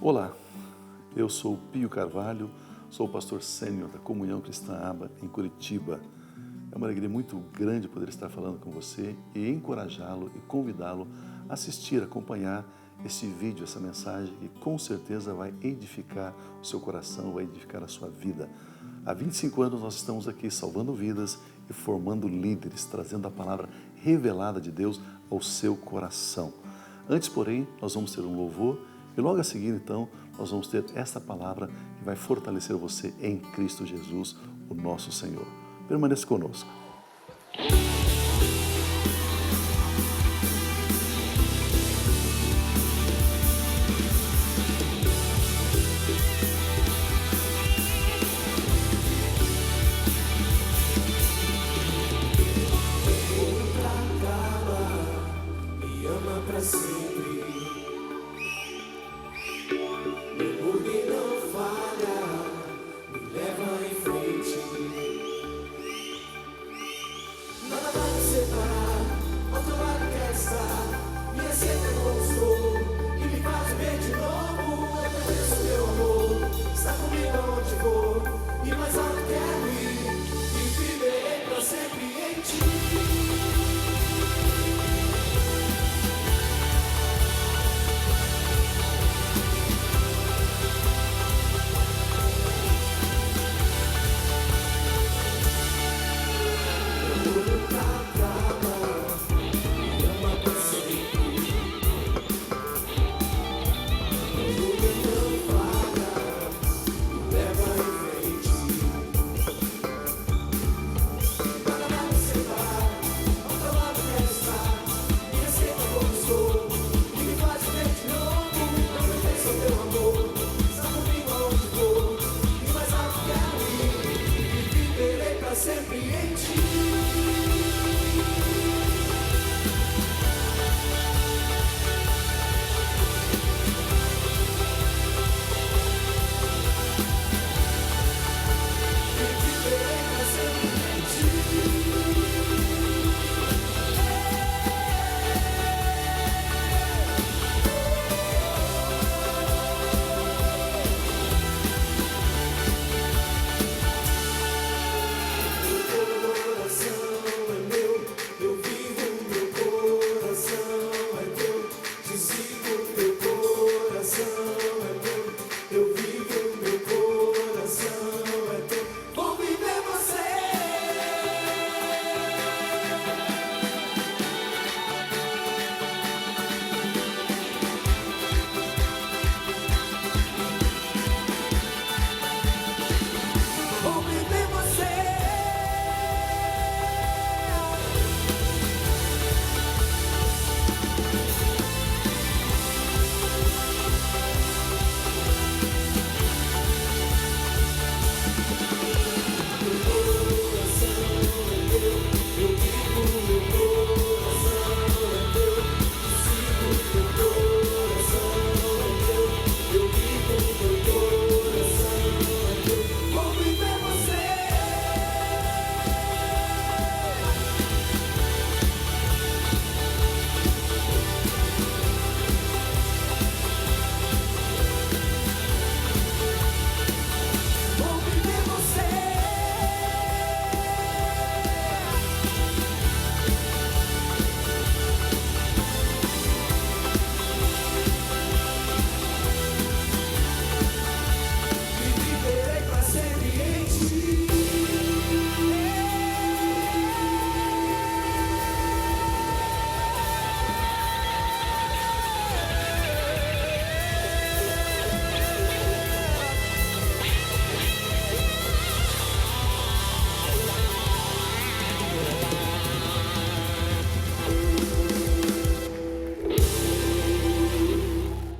Olá, eu sou Pio Carvalho, sou o pastor sênior da Comunhão Cristã Aba em Curitiba. É uma alegria muito grande poder estar falando com você e encorajá-lo e convidá-lo a assistir, acompanhar esse vídeo, essa mensagem que com certeza vai edificar o seu coração, vai edificar a sua vida. Há 25 anos nós estamos aqui salvando vidas e formando líderes, trazendo a palavra revelada de Deus ao seu coração. Antes, porém, nós vamos ter um louvor e logo a seguir, então, nós vamos ter essa palavra que vai fortalecer você em Cristo Jesus, o nosso Senhor. Permaneça conosco.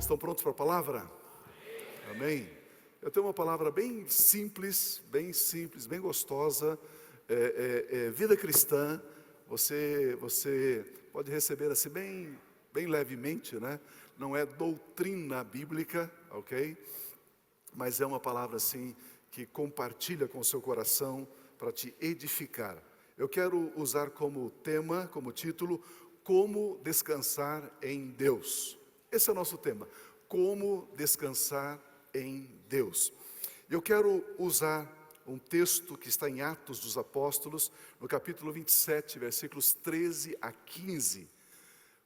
Estão prontos para a palavra? Amém. Eu tenho uma palavra bem simples, bem gostosa. Vida cristã. Você pode receber assim bem levemente, né? Não é doutrina bíblica, ok? Mas é uma palavra assim que compartilha com o seu coração para te edificar. Eu quero usar como tema, como título, como descansar em Deus. Esse é o nosso tema. como descansar em Deus. Eu quero usar um texto que está em Atos dos Apóstolos, no capítulo 27, versículos 13 a 15.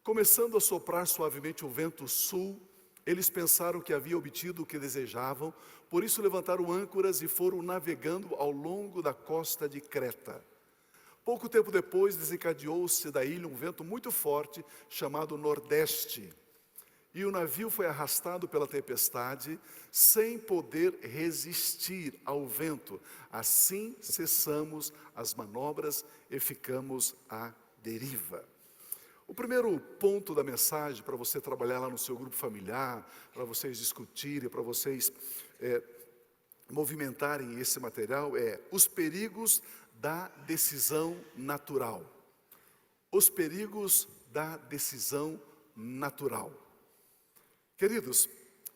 Começando a soprar suavemente o vento sul, eles pensaram que havia obtido o que desejavam, por isso levantaram âncoras e foram navegando ao longo da costa de Creta. Pouco tempo depois, desencadeou-se da ilha um vento muito forte, chamado Nordeste. E o navio foi arrastado pela tempestade, sem poder resistir ao vento. Assim cessamos as manobras e ficamos à deriva. O primeiro ponto da mensagem, para você trabalhar lá no seu grupo familiar, para vocês discutirem, para vocês movimentarem esse material, é os perigos da decisão natural. Os perigos da decisão natural. Queridos,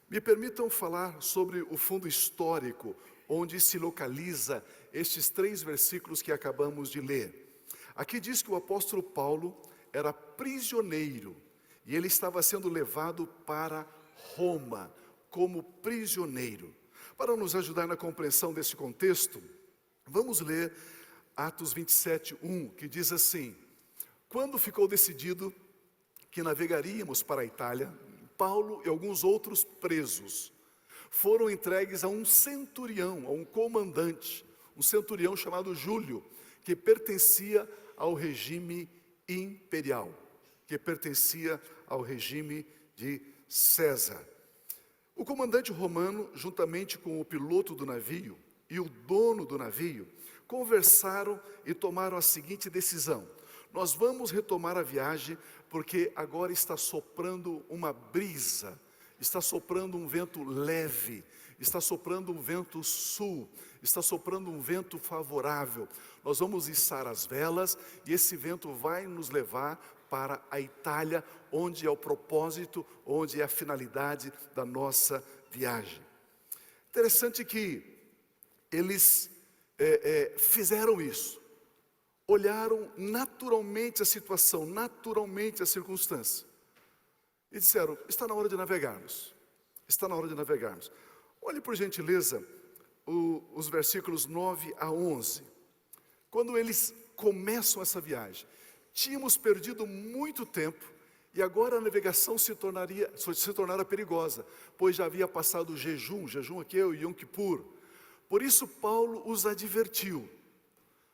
me permitam falar sobre o fundo histórico, onde se localiza estes 3 versículos que acabamos de ler. Aqui diz que o apóstolo Paulo era prisioneiro, e ele estava sendo levado para Roma, como prisioneiro. Para nos ajudar na compreensão desse contexto, vamos ler Atos 27:1, que diz assim: quando ficou decidido que navegaríamos para a Itália, Paulo e alguns outros presos foram entregues a um centurião, a um comandante, um centurião chamado Júlio, que pertencia ao regime imperial, que pertencia ao regime de César. O comandante romano, juntamente com o piloto do navio e o dono do navio, conversaram e tomaram a seguinte decisão: nós vamos retomar a viagem porque agora está soprando uma brisa, está soprando um vento leve, está soprando um vento sul, está soprando um vento favorável. Nós vamos içar as velas e esse vento vai nos levar para a Itália, onde é o propósito, onde é a finalidade da nossa viagem. Interessante que eles fizeram isso. Olharam naturalmente a situação, naturalmente a circunstância. E disseram, está na hora de navegarmos. Está na hora de navegarmos. Olhe por gentileza os versículos 9 a 11. Quando eles começam essa viagem, tínhamos perdido muito tempo e agora a navegação se tornara perigosa, pois já havia passado o jejum aqui é o Yom Kippur. Por isso Paulo os advertiu: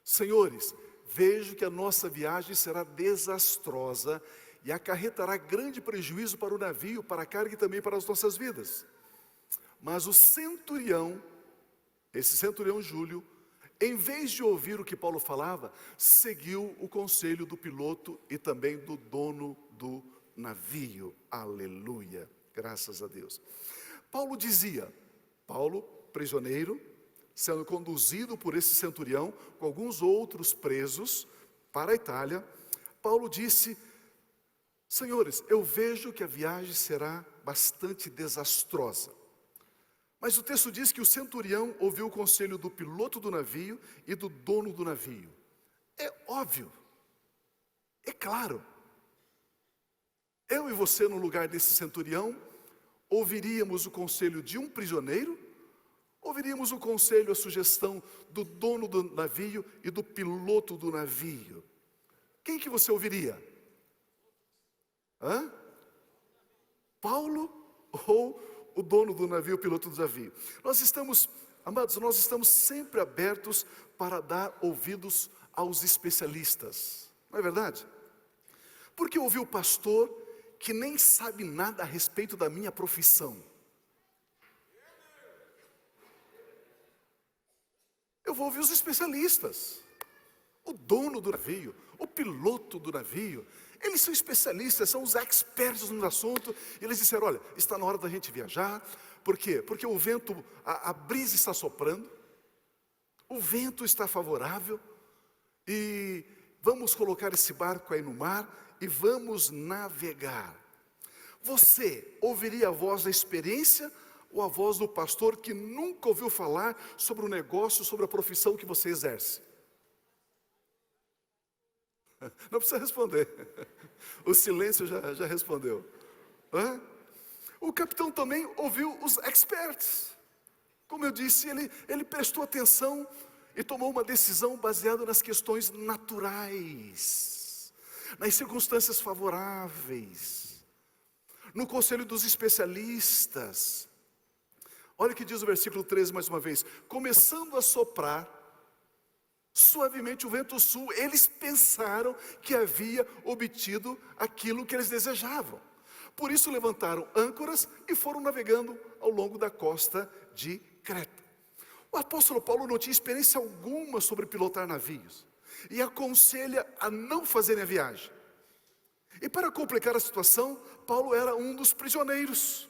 senhores, vejo que a nossa viagem será desastrosa e acarretará grande prejuízo para o navio, para a carga e também para as nossas vidas. Mas o centurião, esse centurião Júlio, em vez de ouvir o que Paulo falava, seguiu o conselho do piloto e também do dono do navio. Aleluia, graças a Deus. Paulo, prisioneiro, sendo conduzido por esse centurião, com alguns outros presos, para a Itália, Paulo disse: senhores, eu vejo que a viagem será bastante desastrosa. Mas o texto diz que o centurião ouviu o conselho do piloto do navio e do dono do navio. É óbvio, é claro. Eu e você, no lugar desse centurião, ouviríamos o conselho de um prisioneiro? Ouviríamos o conselho, a sugestão do dono do navio e do piloto do navio? Quem que você ouviria? Paulo ou o dono do navio, o piloto do navio? Amados, nós estamos sempre abertos para dar ouvidos aos especialistas, não é verdade? Porque ouvir o pastor que nem sabe nada a respeito da minha profissão? Eu vou ouvir os especialistas, o dono do navio, o piloto do navio. Eles são especialistas, são os experts no assunto. Eles disseram: olha, está na hora da gente viajar. Por quê? Porque o vento, a brisa está soprando, o vento está favorável, e vamos colocar esse barco aí no mar e vamos navegar. Você ouviria a voz da experiência ou a voz do pastor que nunca ouviu falar sobre o negócio, sobre a profissão que você exerce? Não precisa responder. O silêncio já respondeu. O capitão também ouviu os experts. Como eu disse, ele prestou atenção e tomou uma decisão baseada nas questões naturais, nas circunstâncias favoráveis, no conselho dos especialistas. Olha o que diz o versículo 13 mais uma vez: começando a soprar suavemente o vento sul, eles pensaram que havia obtido aquilo que eles desejavam. Por isso levantaram âncoras e foram navegando ao longo da costa de Creta. O apóstolo Paulo não tinha experiência alguma sobre pilotar navios e aconselha a não fazerem a viagem. E para complicar a situação, Paulo era um dos prisioneiros.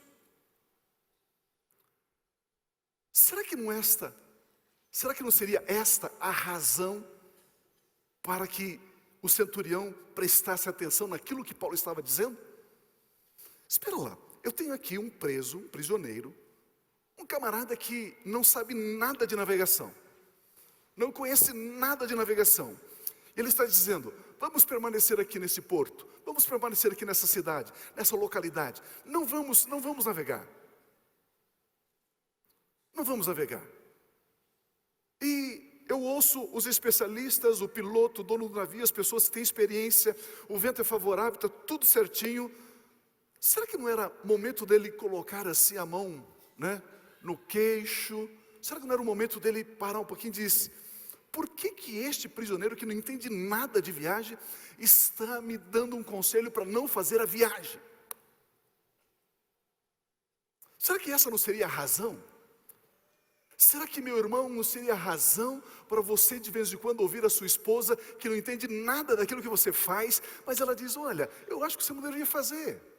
Será que não seria esta a razão para que o centurião prestasse atenção naquilo que Paulo estava dizendo? Espera lá, eu tenho aqui um preso, um prisioneiro, um camarada que não sabe nada de navegação, não conhece nada de navegação. Ele está dizendo: vamos permanecer aqui nesse porto, vamos permanecer aqui nessa cidade, nessa localidade, não vamos navegar. Não vamos navegar. E eu ouço os especialistas, o piloto, o dono do navio, as pessoas que têm experiência, o vento é favorável, está tudo certinho. Será que não era momento dele colocar assim a mão, né, no queixo? Será que não era o momento dele parar um pouquinho e dizer: por que este prisioneiro que não entende nada de viagem está me dando um conselho para não fazer a viagem? Será que essa não seria a razão? Será que, meu irmão, não seria a razão para você de vez em quando ouvir a sua esposa que não entende nada daquilo que você faz, mas ela diz: olha, eu acho que você não deveria fazer.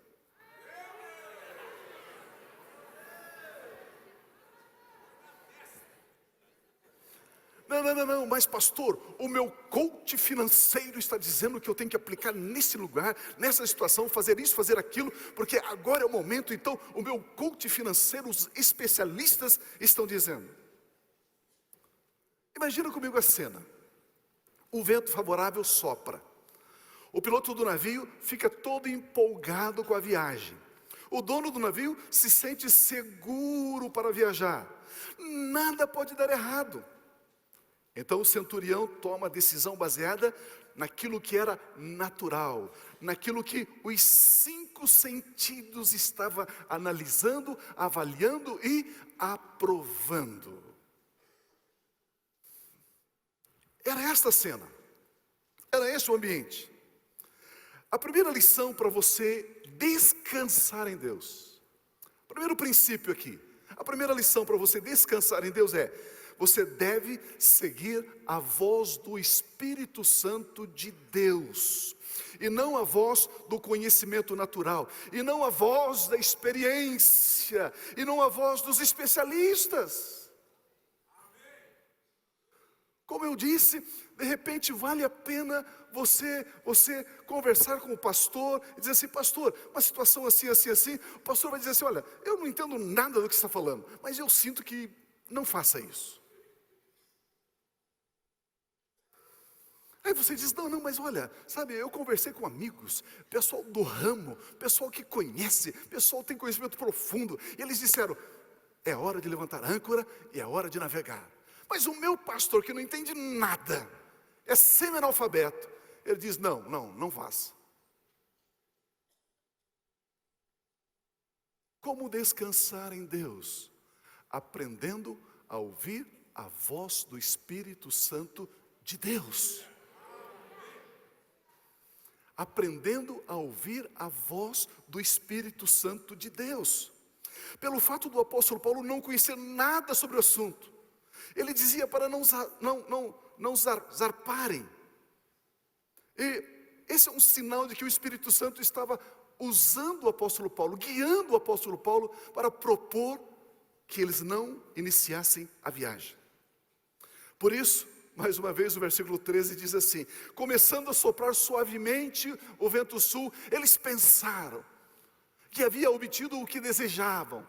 Não, mas pastor, o meu coach financeiro está dizendo que eu tenho que aplicar nesse lugar, nessa situação, fazer isso, fazer aquilo, porque agora é o momento. Então o meu coach financeiro, os especialistas estão dizendo. Imagina comigo a cena: o vento favorável sopra, o piloto do navio fica todo empolgado com a viagem, o dono do navio se sente seguro para viajar, nada pode dar errado. Então o centurião toma a decisão baseada naquilo que era natural, naquilo que os 5 sentidos estavam analisando, avaliando e aprovando. Era esta a cena, era este o ambiente. A primeira lição para você descansar em Deus, primeiro princípio aqui, a primeira lição para você descansar em Deus é: você deve seguir a voz do Espírito Santo de Deus, e não a voz do conhecimento natural, e não a voz da experiência, e não a voz dos especialistas. Como eu disse, de repente vale a pena você conversar com o pastor e dizer assim: pastor, uma situação assim, assim, assim. O pastor vai dizer assim: olha, eu não entendo nada do que você está falando, mas eu sinto que não faça isso. Aí você diz: não, mas olha, sabe, eu conversei com amigos, pessoal do ramo, pessoal que conhece, pessoal que tem conhecimento profundo, e eles disseram: é hora de levantar âncora e é hora de navegar. Mas o meu pastor, que não entende nada, é semi-analfabeto, ele diz: não faça. Como descansar em Deus? Aprendendo a ouvir a voz do Espírito Santo de Deus. Aprendendo a ouvir a voz do Espírito Santo de Deus. Pelo fato do apóstolo Paulo não conhecer nada sobre o assunto, ele dizia para não zarparem. E esse é um sinal de que o Espírito Santo estava usando o apóstolo Paulo, guiando o apóstolo Paulo para propor que eles não iniciassem a viagem. Por isso, mais uma vez o versículo 13 diz assim: começando a soprar suavemente o vento sul, eles pensaram que havia obtido o que desejavam.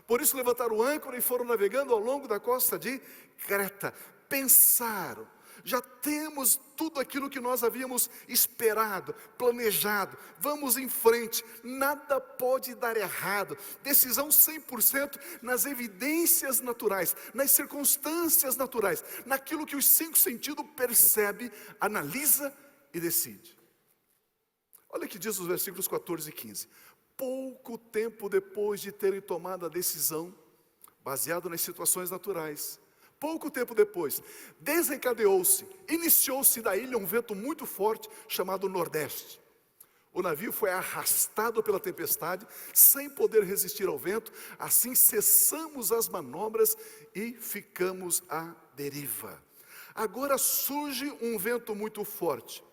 Por isso levantaram o âncora e foram navegando ao longo da costa de Creta. Pensaram, já temos tudo aquilo que nós havíamos esperado, planejado, vamos em frente, nada pode dar errado, decisão 100% nas evidências naturais, nas circunstâncias naturais, naquilo que os 5 sentidos percebe, analisa e decide. Olha o que diz os versículos 14 e 15. Pouco tempo depois de terem tomado a decisão, baseado nas situações naturais, pouco tempo depois, desencadeou-se, iniciou-se da ilha um vento muito forte, chamado Nordeste. O navio foi arrastado pela tempestade, sem poder resistir ao vento, assim cessamos as manobras e ficamos à deriva. Agora surge um vento muito forte.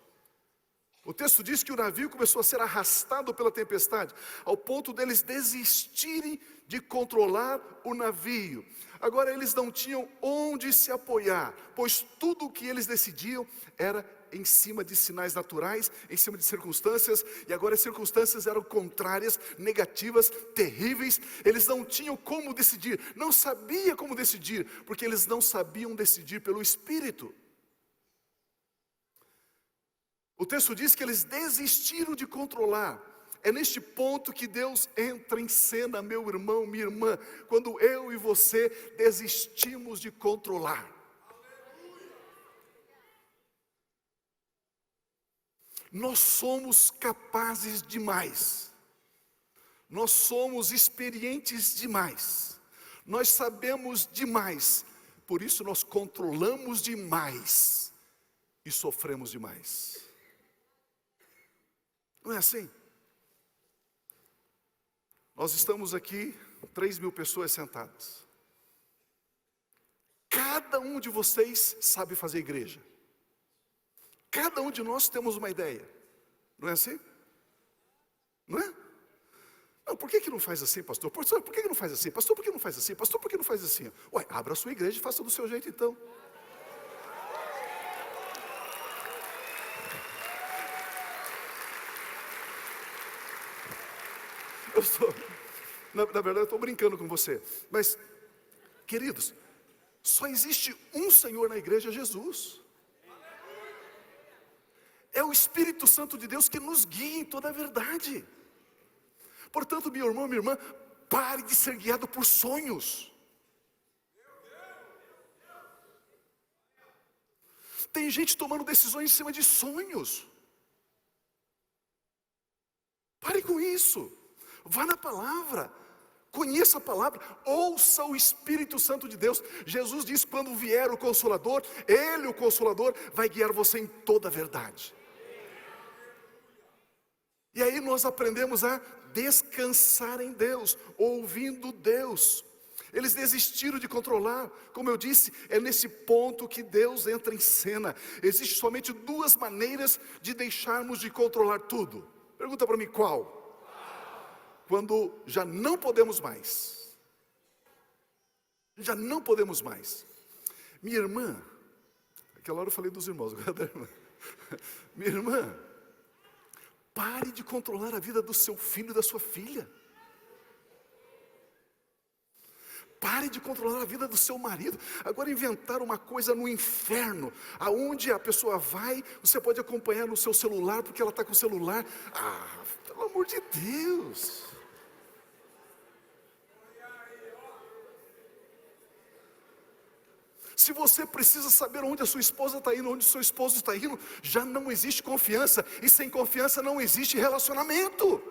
O texto diz que o navio começou a ser arrastado pela tempestade, ao ponto deles desistirem de controlar o navio. Agora eles não tinham onde se apoiar, pois tudo o que eles decidiam era em cima de sinais naturais, em cima de circunstâncias, e agora as circunstâncias eram contrárias, negativas, terríveis. Eles não tinham como decidir, não sabiam como decidir, porque eles não sabiam decidir pelo Espírito. O texto diz que eles desistiram de controlar. É neste ponto que Deus entra em cena, meu irmão, minha irmã, quando eu e você desistimos de controlar. Nós somos capazes demais, nós somos experientes demais, nós sabemos demais, por isso nós controlamos demais e sofremos demais. Não é assim? Nós estamos aqui, 3.000 pessoas sentadas. Cada um de vocês sabe fazer igreja. Cada um de nós temos uma ideia. Não é assim? Não é? Não, por que não faz assim, pastor? Pastor, por que não faz assim? Pastor, por que não faz assim? Pastor, por que não faz assim? Ué, abra a sua igreja e faça do seu jeito então. Na verdade eu estou brincando com você, mas, queridos, só existe um Senhor na igreja, Jesus. É o Espírito Santo de Deus que nos guia em toda a verdade. Portanto, meu irmão, minha irmã, pare de ser guiado por sonhos. Tem gente tomando decisões em cima de sonhos. Pare com isso. Vá na palavra, conheça a palavra, ouça o Espírito Santo de Deus. Jesus diz: quando vier o Consolador, Ele, o Consolador, vai guiar você em toda a verdade. E aí nós aprendemos a descansar em Deus, ouvindo Deus. Eles desistiram de controlar. Como eu disse, é nesse ponto que Deus entra em cena. Existem somente 2 maneiras de deixarmos de controlar tudo. Pergunta para mim, qual? Quando já não podemos mais. Já não podemos mais. Minha irmã, aquela hora eu falei dos irmãos, agora da irmã. Minha irmã, pare de controlar a vida do seu filho e da sua filha. Pare de controlar a vida do seu marido. Agora inventaram uma coisa no inferno, aonde a pessoa vai, você pode acompanhar no seu celular, porque ela está com o celular. Ah, pelo amor de Deus. Se você precisa saber onde a sua esposa está indo, onde o seu esposo está indo, já não existe confiança, e sem confiança não existe relacionamento.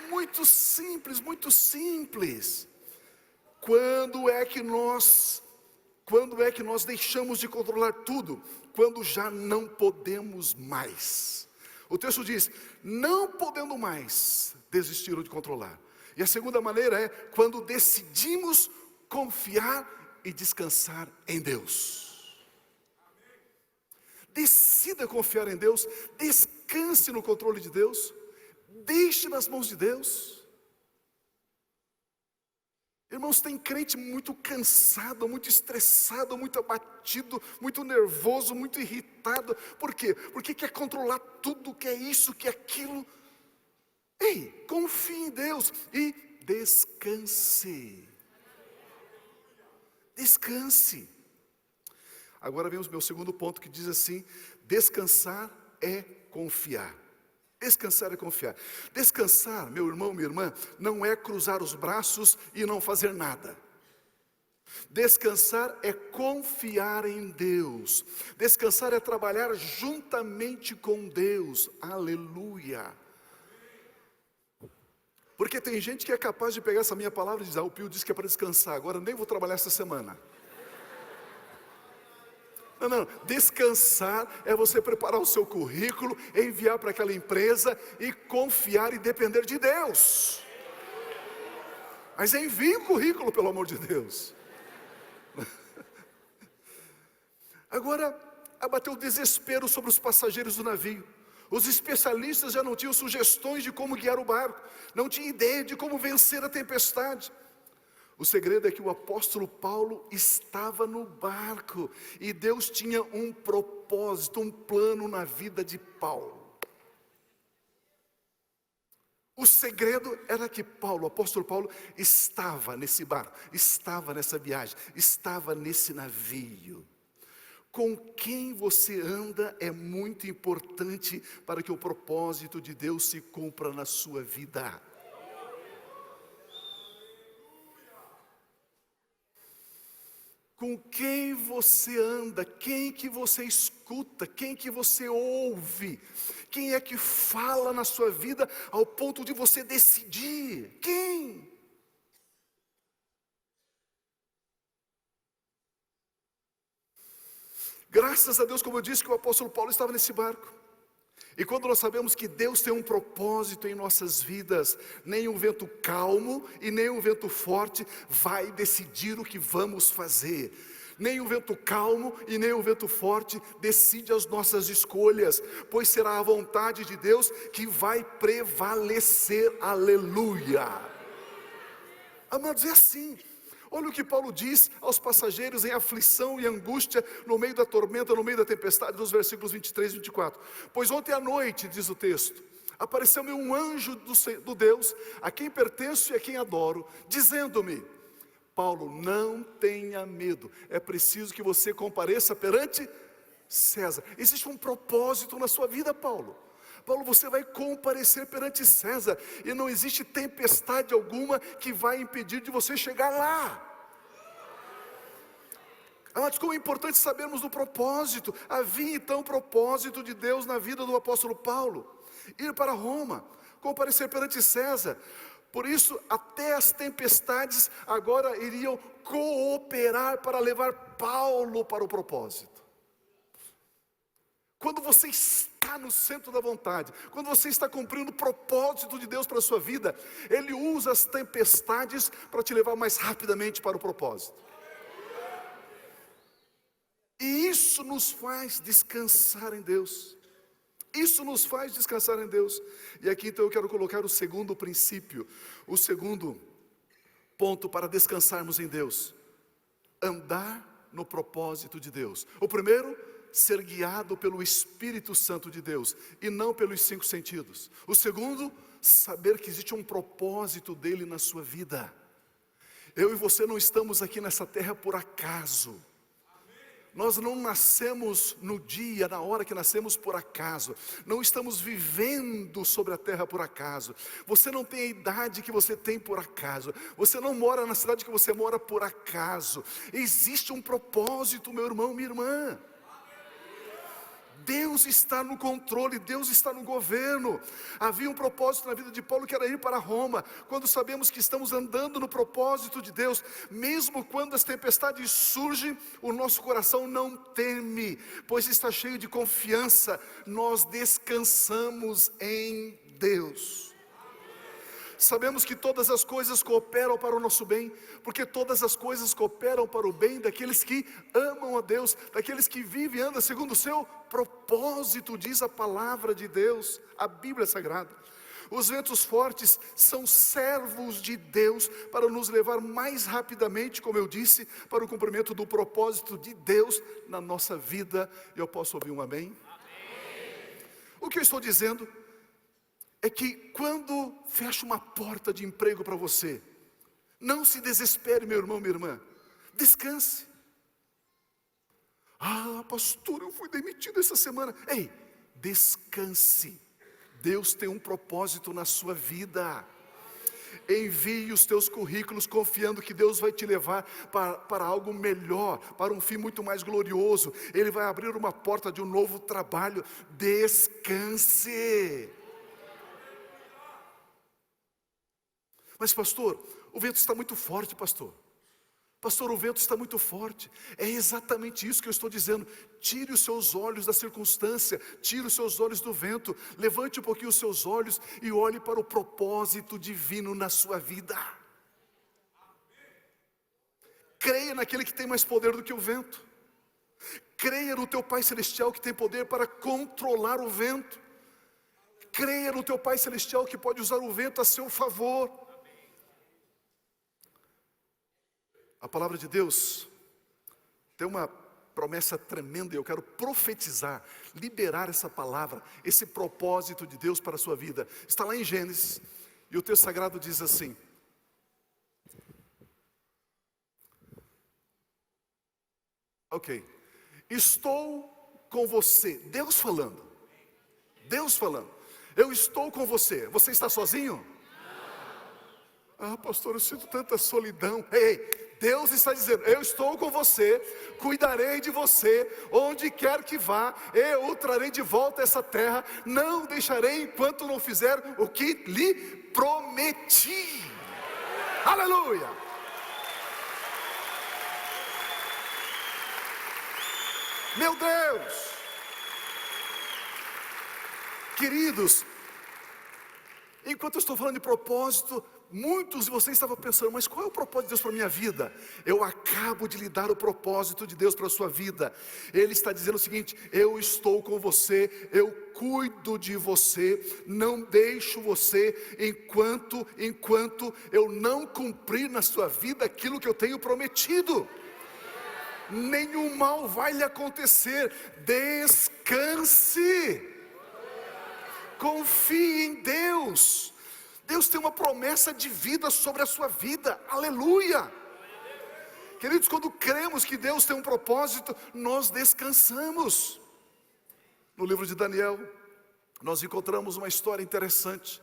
Muito simples, muito simples. Quando é que nós deixamos de controlar tudo? Quando já não podemos mais. O texto diz: não podendo mais, desistiram de controlar. E a segunda maneira é quando decidimos confiar e descansar em Deus. Decida confiar em Deus, descanse no controle de Deus, deixe nas mãos de Deus. Irmãos, tem crente muito cansado, muito estressado, muito abatido, muito nervoso, muito irritado. Por quê? Porque quer controlar tudo, quer isso, quer aquilo. Ei, confie em Deus e descanse. Descanse. Agora vem o meu segundo ponto, que diz assim: descansar é confiar. Descansar é confiar. Descansar, meu irmão, minha irmã, não é cruzar os braços e não fazer nada. Descansar é confiar em Deus. Descansar é trabalhar juntamente com Deus. Aleluia. Porque tem gente que é capaz de pegar essa minha palavra e dizer: o Pio disse que é para descansar, agora nem vou trabalhar essa semana. Não, descansar é você preparar o seu currículo, enviar para aquela empresa e confiar e depender de Deus. Mas envie o currículo, pelo amor de Deus. Agora, abateu o desespero sobre os passageiros do navio. Os especialistas já não tinham sugestões de como guiar o barco, não tinham ideia de como vencer a tempestade. O segredo é que o apóstolo Paulo estava no barco e Deus tinha um propósito, um plano na vida de Paulo. O segredo era que Paulo, o apóstolo Paulo, estava nesse barco, estava nessa viagem, estava nesse navio. Com quem você anda é muito importante para que o propósito de Deus se cumpra na sua vida. Com quem você anda, quem que você escuta, quem que você ouve, quem é que fala na sua vida ao ponto de você decidir? Quem? Graças a Deus, como eu disse, que o apóstolo Paulo estava nesse barco. E quando nós sabemos que Deus tem um propósito em nossas vidas, nem um vento calmo e nem um vento forte vai decidir o que vamos fazer. Nem um vento calmo e nem um vento forte decide as nossas escolhas, pois será a vontade de Deus que vai prevalecer. Aleluia. Amados, é assim. Olha o que Paulo diz aos passageiros em aflição e angústia, no meio da tormenta, no meio da tempestade, nos versículos 23 e 24. Pois ontem à noite, diz o texto, apareceu-me um anjo do Deus, a quem pertenço e a quem adoro, dizendo-me: Paulo, não tenha medo, é preciso que você compareça perante César. Existe um propósito na sua vida, Paulo. Paulo, você vai comparecer perante César, e não existe tempestade alguma que vai impedir de você chegar lá. Amados, como é importante sabermos do propósito. Havia então propósito de Deus na vida do apóstolo Paulo: ir para Roma, comparecer perante César. Por isso, até as tempestades agora iriam cooperar para levar Paulo para o propósito. Quando você está no centro da vontade, quando você está cumprindo o propósito de Deus para a sua vida, Ele usa as tempestades para te levar mais rapidamente para o propósito. E isso nos faz descansar em Deus. Isso nos faz descansar em Deus. E aqui então eu quero colocar o segundo princípio, o segundo ponto para descansarmos em Deus: andar no propósito de Deus. O primeiro, ser guiado pelo Espírito Santo de Deus e não pelos 5 sentidos. O segundo, saber que existe um propósito dele na sua vida. Eu e você não estamos aqui nessa terra por acaso. Nós não nascemos no dia, na hora que nascemos por acaso. Não estamos vivendo sobre a terra por acaso. Você não tem a idade que você tem por acaso. Você não mora na cidade que você mora por acaso. Existe um propósito, meu irmão, minha irmã. Deus está no controle, Deus está no governo. Havia um propósito na vida de Paulo, que era ir para Roma. Quando sabemos que estamos andando no propósito de Deus, mesmo quando as tempestades surgem, o nosso coração não teme, pois está cheio de confiança. Nós descansamos em Deus. Sabemos que todas as coisas cooperam para o nosso bem, porque todas as coisas cooperam para o bem daqueles que amam a Deus, daqueles que vivem e andam segundo o seu propósito, diz a palavra de Deus, a Bíblia Sagrada. Os ventos fortes são servos de Deus para nos levar mais rapidamente, como eu disse, para o cumprimento do propósito de Deus na nossa vida. Eu posso ouvir um amém? Amém. O que eu estou dizendo é que quando fecha uma porta de emprego para você, não se desespere, meu irmão, minha irmã. Descanse. Ah, pastor, eu fui demitido essa semana. Ei, descanse. Deus tem um propósito na sua vida. Envie os teus currículos confiando que Deus vai te levar para algo melhor, para um fim muito mais glorioso. Ele vai abrir uma porta de um novo trabalho. Descanse. Mas pastor, o vento está muito forte, pastor. Pastor, o vento está muito forte. É exatamente isso que eu estou dizendo. Tire os seus olhos da circunstância, tire os seus olhos do vento, levante um pouquinho os seus olhos e olhe para o propósito divino na sua vida. Creia naquele que tem mais poder do que o vento. Creia no teu Pai Celestial que tem poder para controlar o vento. Creia no teu Pai Celestial que pode usar o vento a seu favor. A palavra de Deus tem uma promessa tremenda e eu quero profetizar, liberar essa palavra, esse propósito de Deus para a sua vida. Está lá em Gênesis e o texto sagrado diz assim: ok, estou com você, Deus falando, eu estou com você. Você está sozinho? Ah, pastor, eu sinto tanta solidão. Ei, Deus está dizendo: eu estou com você, cuidarei de você, onde quer que vá, eu o trarei de volta a essa terra, não deixarei enquanto não fizer o que lhe prometi. Aleluia! Meu Deus! Queridos, enquanto eu estou falando de propósito, muitos de vocês estavam pensando: mas qual é o propósito de Deus para a minha vida? Eu acabo de lhe dar o propósito de Deus para a sua vida. Ele está dizendo o seguinte: eu estou com você, eu cuido de você, não deixo você enquanto eu não cumprir na sua vida aquilo que eu tenho prometido. Nenhum mal vai lhe acontecer. Descanse. Confie em Deus. Deus tem uma promessa de vida sobre a sua vida, aleluia. Queridos, quando cremos que Deus tem um propósito, nós descansamos. No livro de Daniel, nós encontramos uma história interessante.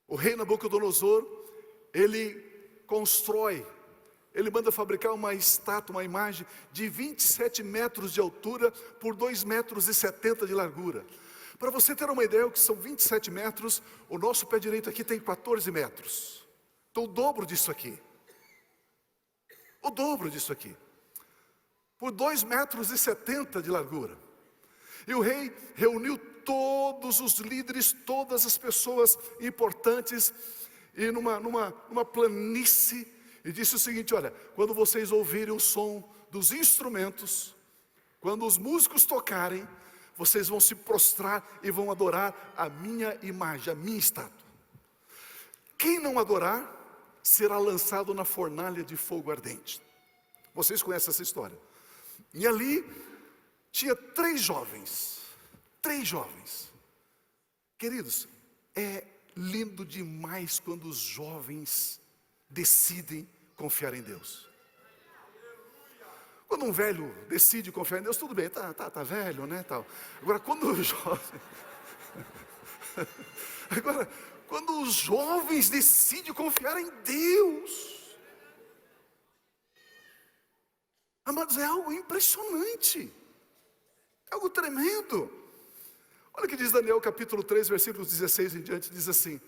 O rei Nabucodonosor, ele manda fabricar uma estátua, uma imagem de 27 metros de altura por 2,70 metros de largura. Para você ter uma ideia, o que são 27 metros, o nosso pé direito aqui tem 14 metros. Então o dobro disso aqui. O dobro disso aqui. Por 2,70 metros de largura. E o rei reuniu todos os líderes, todas as pessoas importantes, e numa planície, e disse o seguinte: olha, quando vocês ouvirem o som dos instrumentos, quando os músicos tocarem, vocês vão se prostrar e vão adorar a minha imagem, a minha estátua. Quem não adorar, será lançado na fornalha de fogo ardente. Vocês conhecem essa história. E ali, tinha 3 jovens. Queridos, é lindo demais quando os jovens decidem confiar em Deus. Quando um velho decide confiar em Deus, tudo bem, tá velho, né, tal. Agora, quando os jovens decidem confiar em Deus, amados, é algo impressionante, é algo tremendo. Olha o que diz Daniel capítulo 3, versículos 16 em diante, diz assim: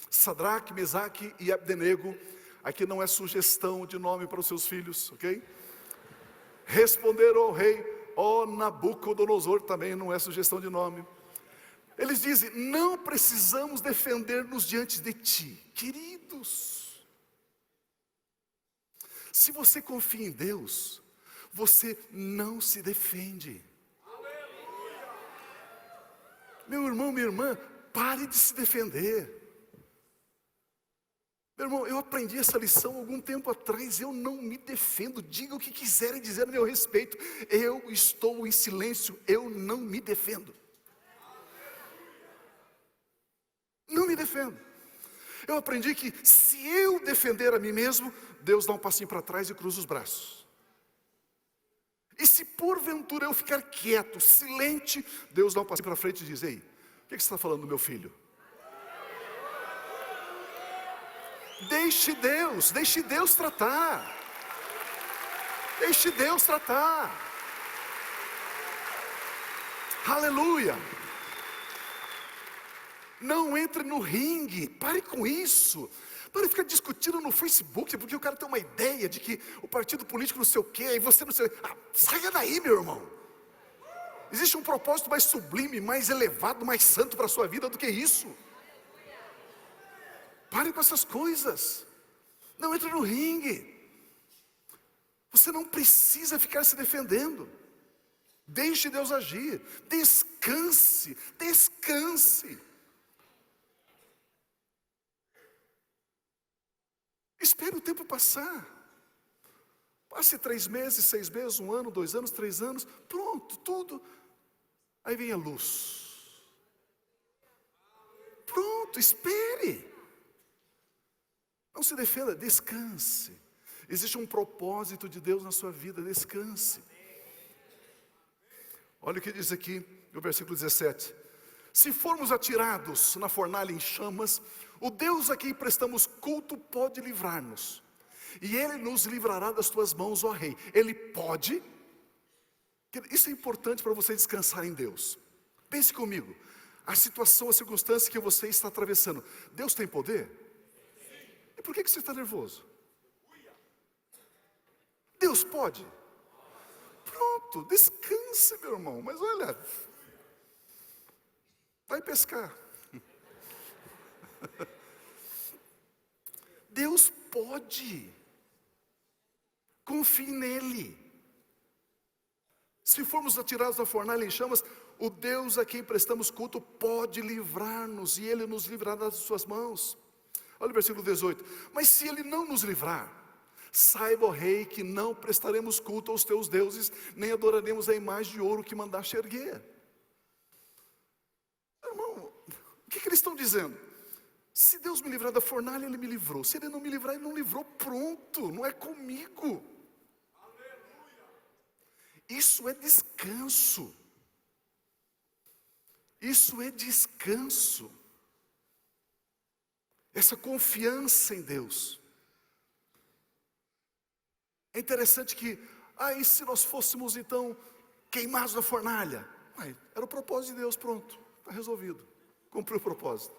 Sadraque, Mesaque e Abdenego, aqui não é sugestão de nome para os seus filhos, ok? Responderam ao rei, ó Nabucodonosor, também não é sugestão de nome. Eles dizem: não precisamos defender-nos diante de ti. Queridos, se você confia em Deus, você não se defende. Meu irmão, minha irmã, Pare de se defender. Meu irmão, eu aprendi essa lição algum tempo atrás. Eu não me defendo. Diga o que quiserem dizer a meu respeito. Eu estou em silêncio. Eu não me defendo. Não me defendo. Eu aprendi que se eu defender a mim mesmo, Deus dá um passinho para trás e cruza os braços. E se porventura eu ficar quieto, silente, Deus dá um passinho para frente e diz: ei, o que você está falando do meu filho? Deixe Deus tratar. Deixe Deus tratar. Aleluia. Não entre no ringue, pare com isso. Pare de ficar discutindo no Facebook, porque o cara tem uma ideia de que o partido político não sei o quê, e você não sei. Saia daí, meu irmão. Existe um propósito mais sublime, mais elevado, mais santo para a sua vida do que isso. Pare com essas coisas. Não entre no ringue. Você não precisa ficar se defendendo. Deixe Deus agir. Descanse. Descanse. Espere o tempo passar. Passe 3 meses, 6 meses, 1 ano, 2 anos, 3 anos. Pronto, tudo. Aí vem a luz. Pronto, espere. Não se defenda, descanse. Existe um propósito de Deus na sua vida, descanse. Olha o que diz aqui no versículo 17. Se formos atirados na fornalha em chamas, o Deus a quem prestamos culto pode livrar-nos. E Ele nos livrará das tuas mãos, ó Rei. Ele pode. Isso é importante para você descansar em Deus. Pense comigo. A situação, a circunstância que você está atravessando, Deus tem poder? E por que você está nervoso? Deus pode? Pronto, descanse, meu irmão. Mas olha, vai pescar. Deus pode. Confie nele. Se formos atirados na fornalha em chamas, o Deus a quem prestamos culto pode livrar-nos, e Ele nos livrará das suas mãos. Olha o versículo 18. Mas se Ele não nos livrar, saiba, ó Rei, que não prestaremos culto aos teus deuses, nem adoraremos a imagem de ouro que mandaste erguer. Irmão, o que eles estão dizendo? Se Deus me livrar da fornalha, Ele me livrou. Se Ele não me livrar, Ele não livrou, pronto, não é comigo. Isso é descanso. Isso é descanso. Essa confiança em Deus. É interessante que, e se nós fôssemos então queimados na fornalha? Era o propósito de Deus, pronto, está resolvido. Cumpriu o propósito.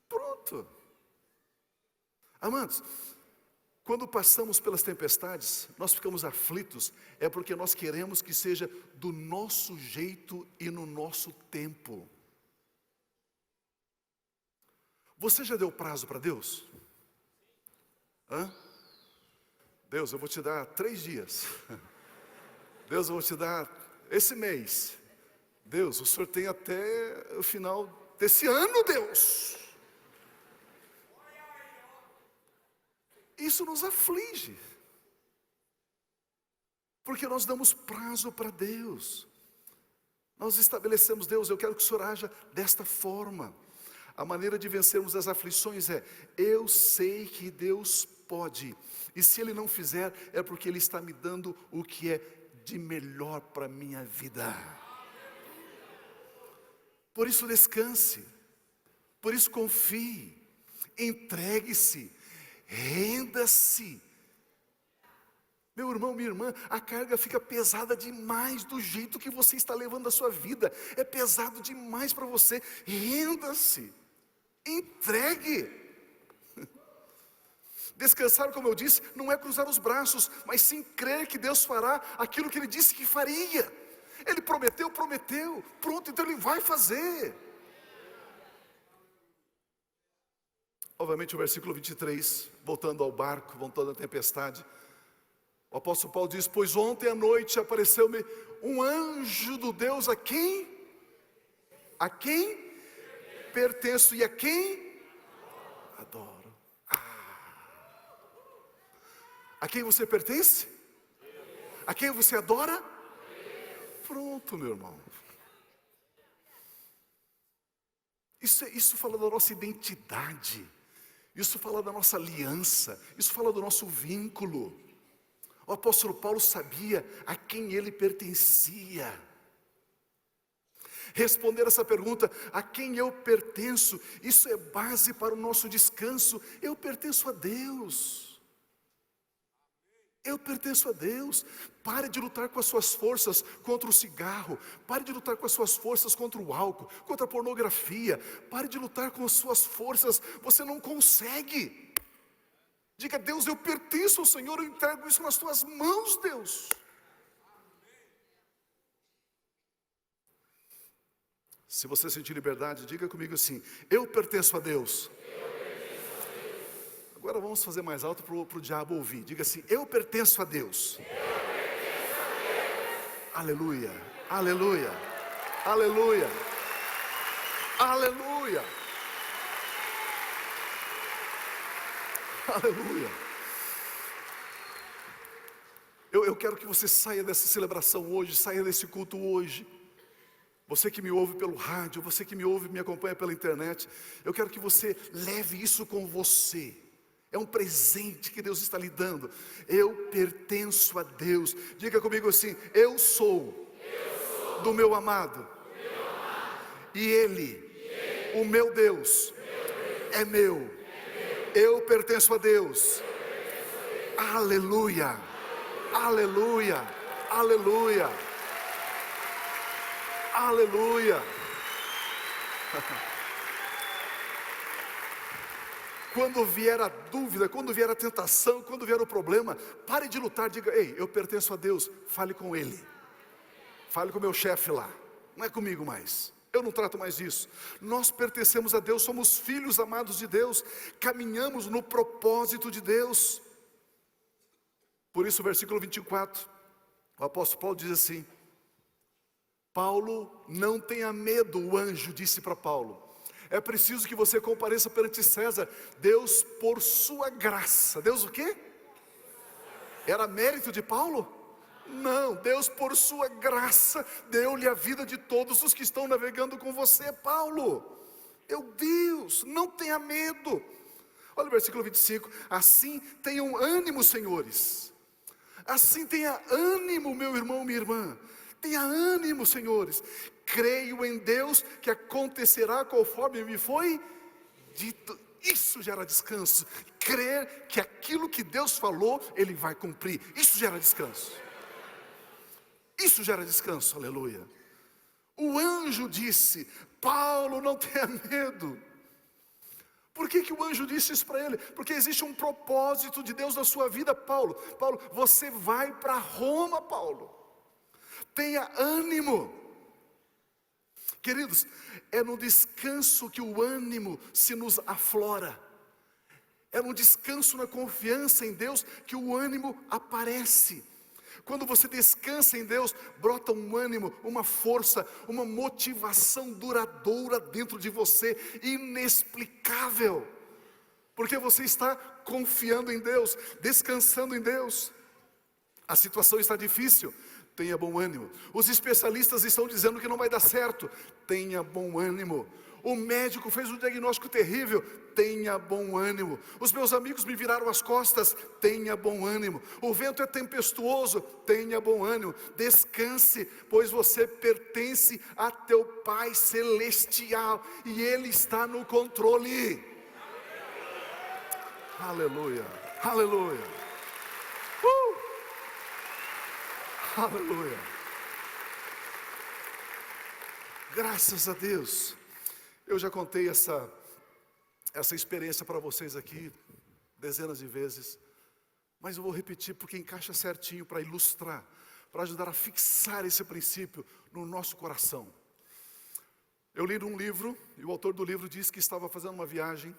Pronto. Amados, quando passamos pelas tempestades, nós ficamos aflitos, é porque nós queremos que seja do nosso jeito e no nosso tempo. Você já deu prazo para Deus? Deus, eu vou te dar 3 dias. Deus, eu vou te dar esse mês. Deus, o Senhor tem até o final desse ano, Deus. Isso nos aflige. Porque nós damos prazo para Deus. Nós estabelecemos, Deus, eu quero que o Senhor haja desta forma. A maneira de vencermos as aflições é: eu sei que Deus pode, e se Ele não fizer, é porque Ele está me dando o que é de melhor para a minha vida. Por isso descanse, por isso confie, entregue-se, renda-se. Meu irmão, minha irmã, a carga fica pesada demais do jeito que você está levando a sua vida. É pesado demais para você. Renda-se. Entregue. Descansar, como eu disse, não é cruzar os braços, mas sim crer que Deus fará aquilo que Ele disse que faria. Ele prometeu, pronto, então Ele vai fazer. Obviamente o versículo 23, voltando ao barco, voltando à tempestade, o apóstolo Paulo diz: pois ontem à noite apareceu-me um anjo do Deus a quem pertenço e a quem? Adoro. A quem você pertence? A quem você adora? Pronto, meu irmão. Isso fala da nossa identidade. Isso fala da nossa aliança. Isso fala do nosso vínculo. O apóstolo Paulo sabia a quem ele pertencia. Responder essa pergunta, a quem eu pertenço, isso é base para o nosso descanso. Eu pertenço a Deus. Eu pertenço a Deus. Pare de lutar com as suas forças contra o cigarro. Pare de lutar com as suas forças contra o álcool, contra a pornografia. Pare de lutar com as suas forças. Você não consegue. Diga: Deus, eu pertenço ao Senhor, eu entrego isso nas tuas mãos, Deus. Se você sentir liberdade, diga comigo assim: eu pertenço a Deus. Agora vamos fazer mais alto para o diabo ouvir. Diga assim: eu pertenço a Deus. Eu pertenço a Deus. Aleluia, aleluia, aleluia, aleluia, aleluia. Eu quero que você saia dessa celebração hoje, saia desse culto hoje. Você que me ouve pelo rádio, você que me ouve e me acompanha pela internet, eu quero que você leve isso com você. É um presente que Deus está lhe dando. Eu pertenço a Deus. Diga comigo assim: eu sou do meu amado. E Ele, o meu Deus, é meu. Eu pertenço a Deus. Aleluia, aleluia, aleluia, aleluia. Quando vier a dúvida, quando vier a tentação, quando vier o problema, pare de lutar, diga: ei, eu pertenço a Deus. Fale com Ele. Fale com o meu chefe lá. Não é comigo mais. Eu não trato mais isso. Nós pertencemos a Deus, somos filhos amados de Deus, caminhamos no propósito de Deus. Por isso o versículo 24, o apóstolo Paulo diz assim: Paulo, não tenha medo, o anjo disse para Paulo. É preciso que você compareça perante César. Deus, por sua graça. Deus o quê? Era mérito de Paulo? Não, Deus por sua graça deu-lhe a vida de todos os que estão navegando com você, Paulo. Meu Deus, não tenha medo. Olha o versículo 25. Assim tenham ânimo, senhores. Assim tenha ânimo, meu irmão, minha irmã. Tenha ânimo, senhores. Creio em Deus que acontecerá conforme me foi dito. Isso gera descanso. Crer que aquilo que Deus falou, Ele vai cumprir. Isso gera descanso. Isso gera descanso, aleluia. O anjo disse: Paulo, não tenha medo. Por que o anjo disse isso para ele? Porque existe um propósito de Deus na sua vida, Paulo. Paulo, você vai para Roma, Paulo. Tenha ânimo. Queridos, é no descanso que o ânimo se nos aflora. É no descanso, na confiança em Deus, que o ânimo aparece. Quando você descansa em Deus, brota um ânimo, uma força, uma motivação duradoura dentro de você, inexplicável. Porque você está confiando em Deus, descansando em Deus. A situação está difícil. Tenha bom ânimo. Os especialistas estão dizendo que não vai dar certo. Tenha bom ânimo. O médico fez um diagnóstico terrível. Tenha bom ânimo. Os meus amigos me viraram as costas. Tenha bom ânimo. O vento é tempestuoso. Tenha bom ânimo. Descanse, pois você pertence a teu Pai Celestial e Ele está no controle. Aleluia, aleluia. Aleluia. Graças a Deus. Eu já contei essa experiência para vocês aqui dezenas de vezes, mas eu vou repetir porque encaixa certinho para ilustrar, para ajudar a fixar esse princípio no nosso coração. Eu li num livro, e o autor do livro disse que estava fazendo uma viagem,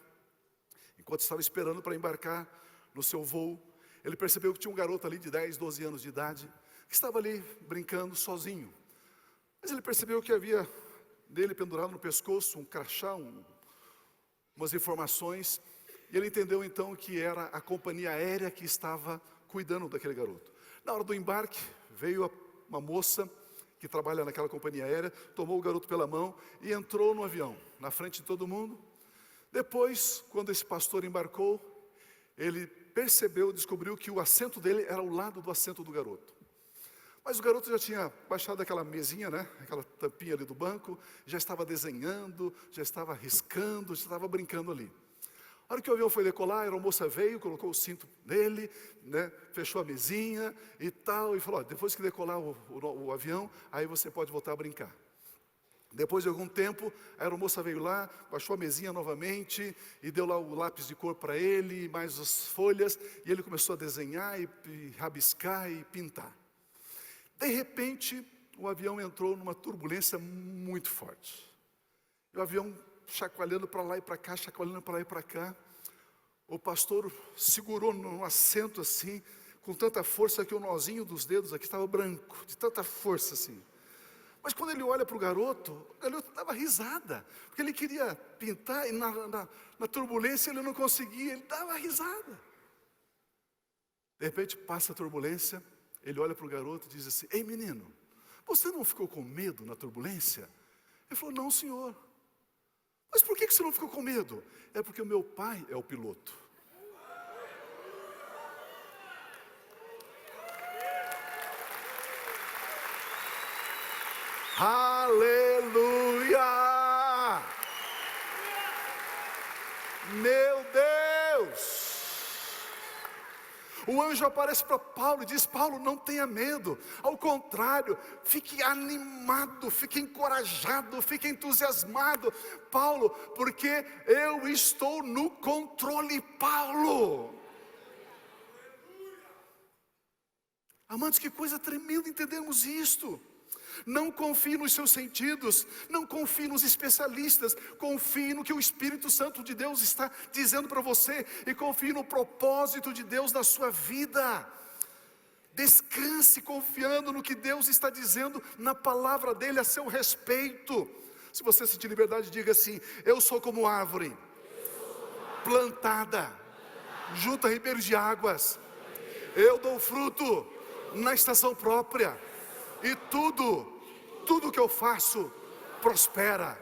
enquanto estava esperando para embarcar no seu voo, ele percebeu que tinha um garoto ali de 10, 12 anos de idade, que estava ali brincando sozinho. Mas ele percebeu que havia dele pendurado no pescoço, um crachá, umas informações, e ele entendeu então que era a companhia aérea que estava cuidando daquele garoto. Na hora do embarque, veio uma moça que trabalha naquela companhia aérea, tomou o garoto pela mão e entrou no avião, na frente de todo mundo. Depois, quando esse pastor embarcou, ele percebeu, descobriu que o assento dele era ao lado do assento do garoto. Mas o garoto já tinha baixado aquela mesinha, né? Aquela tampinha ali do banco, já estava desenhando, já estava riscando, já estava brincando ali. A hora que o avião foi decolar, a aeromoça veio, colocou o cinto nele, né? Fechou a mesinha e tal, e falou, ó, depois que decolar o avião, aí você pode voltar a brincar. Depois de algum tempo, a aeromoça veio lá, baixou a mesinha novamente e deu lá o lápis de cor para ele, mais as folhas, e ele começou a desenhar e rabiscar e pintar. De repente, o avião entrou numa turbulência muito forte. E o avião chacoalhando para lá e para cá, chacoalhando para lá e para cá. O pastor segurou no assento assim, com tanta força que o nozinho dos dedos aqui estava branco, de tanta força assim. Mas quando ele olha para o garoto dava risada, porque ele queria pintar e na turbulência ele não conseguia, ele dava risada. De repente passa a turbulência, ele olha para o garoto e diz assim, ei menino, você não ficou com medo na turbulência? Ele falou, não senhor. Mas por que você não ficou com medo? É porque o meu pai é o piloto. Aleluia! Meu Deus! O anjo aparece para Paulo e diz, Paulo, não tenha medo. Ao contrário, fique animado, fique encorajado, fique entusiasmado, Paulo, porque eu estou no controle, Paulo. Amados, que coisa tremenda entendermos isto. Não confie nos seus sentidos, não confie nos especialistas, confie no que o Espírito Santo de Deus está dizendo para você, e confie no propósito de Deus na sua vida. Descanse confiando no que Deus está dizendo na palavra dele a seu respeito. Se você sentir liberdade, diga assim, eu sou como árvore plantada junto a ribeiros de águas, eu dou fruto na estação própria. E tudo que eu faço prospera,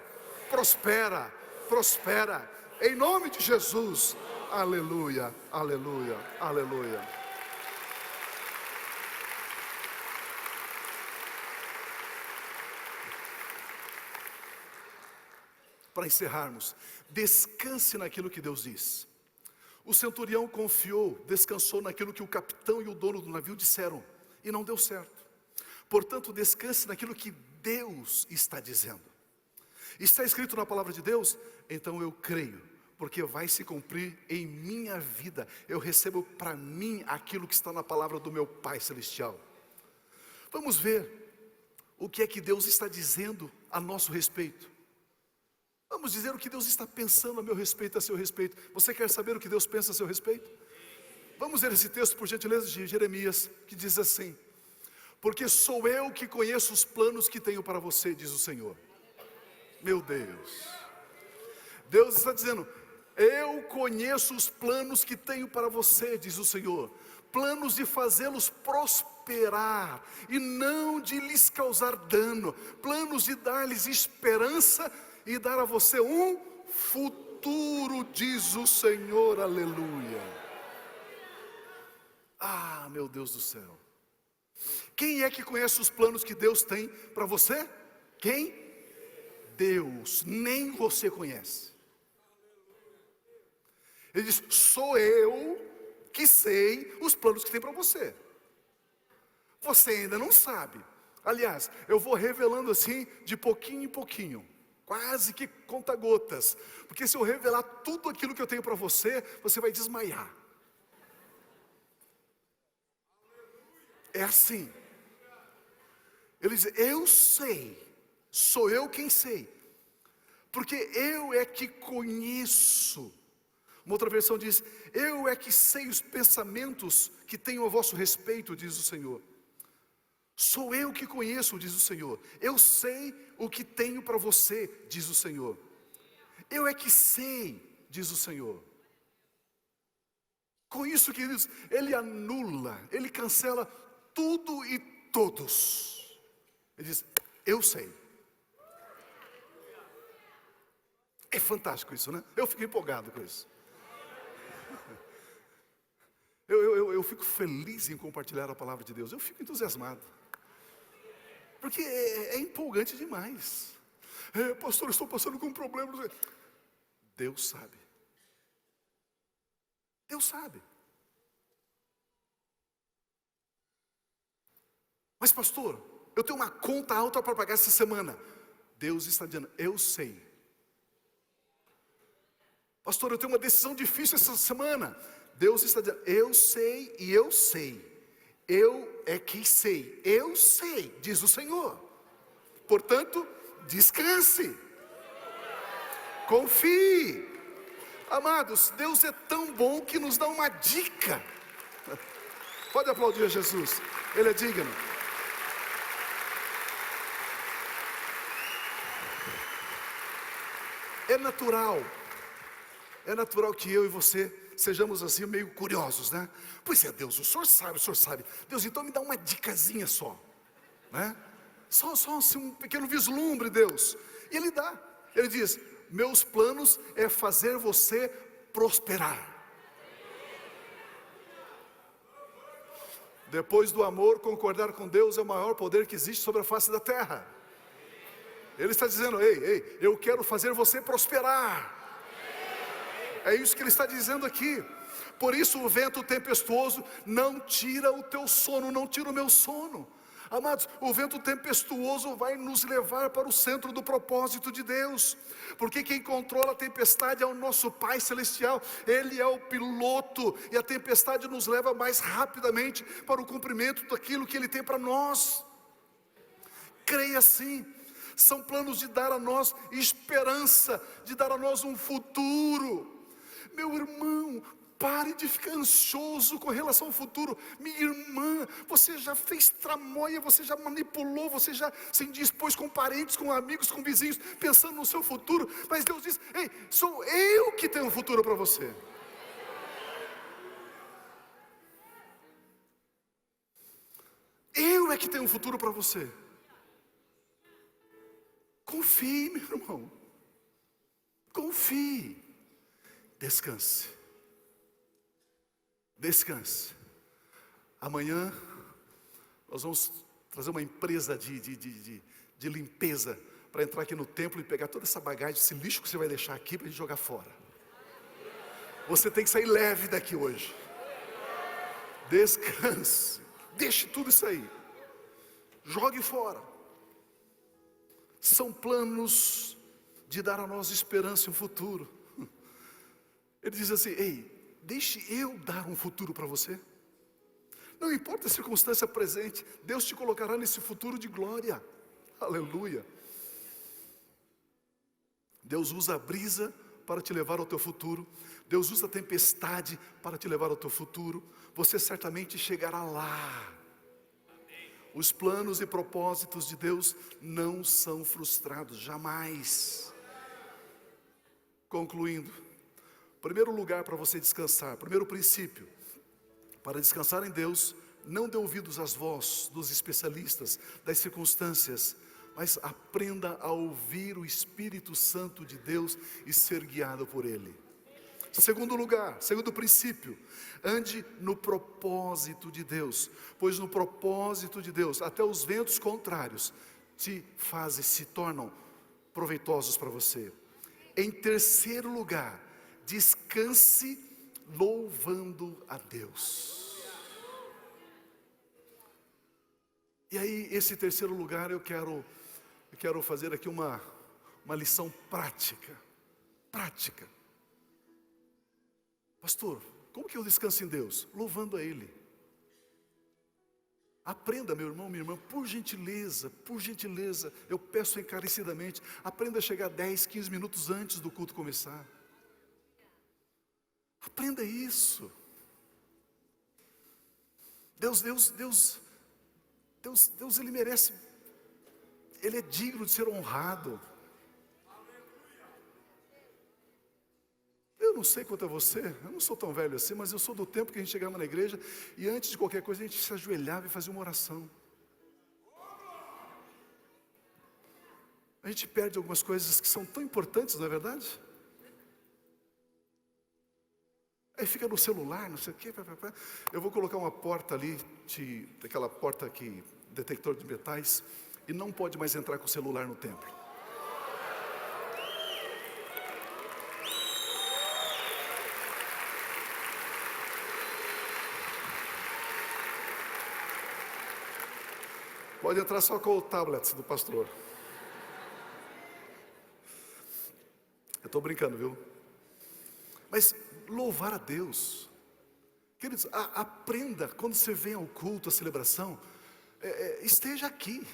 prospera, prospera, em nome de Jesus, aleluia, aleluia, aleluia. Para encerrarmos, descanse naquilo que Deus diz. O centurião confiou, descansou naquilo que o capitão e o dono do navio disseram, e não deu certo. Portanto, descanse naquilo que Deus está dizendo. Está escrito na palavra de Deus? Então eu creio, porque vai se cumprir em minha vida. Eu recebo para mim aquilo que está na palavra do meu Pai Celestial. Vamos ver o que é que Deus está dizendo a nosso respeito. Vamos dizer o que Deus está pensando a meu respeito, a seu respeito. Você quer saber o que Deus pensa a seu respeito? Vamos ler esse texto, por gentileza, de Jeremias, que diz assim, porque sou eu que conheço os planos que tenho para você, diz o Senhor. Meu Deus, Deus está dizendo, eu conheço os planos que tenho para você, diz o Senhor, planos de fazê-los prosperar e não de lhes causar dano, planos de dar-lhes esperança e dar a você um futuro, diz o Senhor, aleluia. Ah, meu Deus do céu. Quem é que conhece os planos que Deus tem para você? Quem? Deus, nem você conhece. Ele diz, sou eu que sei os planos que tem para você. Você ainda não sabe. Aliás, eu vou revelando assim, de pouquinho em pouquinho, quase que conta-gotas. Porque se eu revelar tudo aquilo que eu tenho para você, você vai desmaiar. É assim. Ele diz, eu sei, sou eu quem sei, porque eu é que conheço. Uma outra versão diz, eu é que sei os pensamentos que tenho a vosso respeito, diz o Senhor. Sou eu que conheço, diz o Senhor. Eu sei o que tenho para você, diz o Senhor. Eu é que sei, diz o Senhor. Com isso, queridos, Ele anula, Ele cancela tudo e todos. Ele diz, eu sei. É fantástico isso, né? Eu fico empolgado com isso. Eu fico feliz em compartilhar a palavra de Deus. Eu fico entusiasmado. Porque é empolgante demais. Pastor, eu estou passando com um problema. Deus sabe. Deus sabe. Mas pastor, eu tenho uma conta alta para pagar essa semana. Deus está dizendo, eu sei. Pastor, eu tenho uma decisão difícil essa semana. Deus está dizendo, eu sei e eu sei. Eu é que sei. Eu sei, diz o Senhor. Portanto, descanse. Confie. Amados, Deus é tão bom que nos dá uma dica. Pode aplaudir a Jesus. Ele é digno. É natural que eu e você sejamos assim meio curiosos, né? Pois é, Deus, o senhor sabe. Deus, então me dá uma dicasinha só, né? Só assim, um pequeno vislumbre, Deus. E Ele dá. Ele diz, meus planos é fazer você prosperar. Depois do amor, concordar com Deus é o maior poder que existe sobre a face da terra. Ele está dizendo, ei, eu quero fazer você prosperar. É isso que Ele está dizendo aqui. Por isso o vento tempestuoso não tira o teu sono, não tira o meu sono. Amados, o vento tempestuoso vai nos levar para o centro do propósito de Deus. Porque quem controla a tempestade é o nosso Pai Celestial. Ele é o piloto e a tempestade nos leva mais rapidamente para o cumprimento daquilo que Ele tem para nós. Creia assim. São planos de dar a nós esperança, de dar a nós um futuro. Meu irmão, pare de ficar ansioso com relação ao futuro. Minha irmã, você já fez tramóia, você já manipulou, você já se indispôs com parentes, com amigos, com vizinhos, pensando no seu futuro. Mas Deus diz, ei, sou eu que tenho um futuro para você. Eu é que tenho um futuro para você. Confie, meu irmão. Confie. Descanse. Descanse. Amanhã nós vamos trazer uma empresa de limpeza para entrar aqui no templo e pegar toda essa bagagem, esse lixo que você vai deixar aqui para a gente jogar fora. Você tem que sair leve daqui hoje. Descanse. Deixe tudo isso aí. Jogue fora. São planos de dar a nós esperança e um futuro. Ele diz assim, ei, deixe eu dar um futuro para você. Não importa a circunstância presente, Deus te colocará nesse futuro de glória. Aleluia. Deus usa a brisa para te levar ao teu futuro. Deus usa a tempestade para te levar ao teu futuro. Você certamente chegará lá. Os planos e propósitos de Deus não são frustrados, jamais. Concluindo, primeiro lugar para você descansar, primeiro princípio, para descansar em Deus, não dê ouvidos às vozes dos especialistas, das circunstâncias, mas aprenda a ouvir o Espírito Santo de Deus e ser guiado por Ele. Segundo lugar, segundo princípio, ande no propósito de Deus, pois no propósito de Deus, até os ventos contrários se tornam proveitosos para você. Em terceiro lugar, descanse louvando a Deus. E aí, esse terceiro lugar eu quero fazer aqui uma lição prática. Pastor, como que eu descanso em Deus? Louvando a Ele. Aprenda, meu irmão, minha irmã, por gentileza, eu peço encarecidamente, aprenda a chegar 10, 15 minutos antes do culto começar. Aprenda isso. Deus Deus ele merece, Ele é digno de ser honrado. Eu não sei quanto a você, eu não sou tão velho assim, mas eu sou do tempo que a gente chegava na igreja e antes de qualquer coisa a gente se ajoelhava e fazia uma oração. A gente perde algumas coisas que são tão importantes, não é verdade? Aí fica no celular, não sei o quê. Eu vou colocar uma porta ali, aquela porta que, detector de metais, e não pode mais entrar com o celular no templo. Pode entrar só com o tablet do pastor. Eu estou brincando, viu? Mas louvar a Deus, queridos, aprenda, quando você vem ao culto, à celebração, esteja aqui.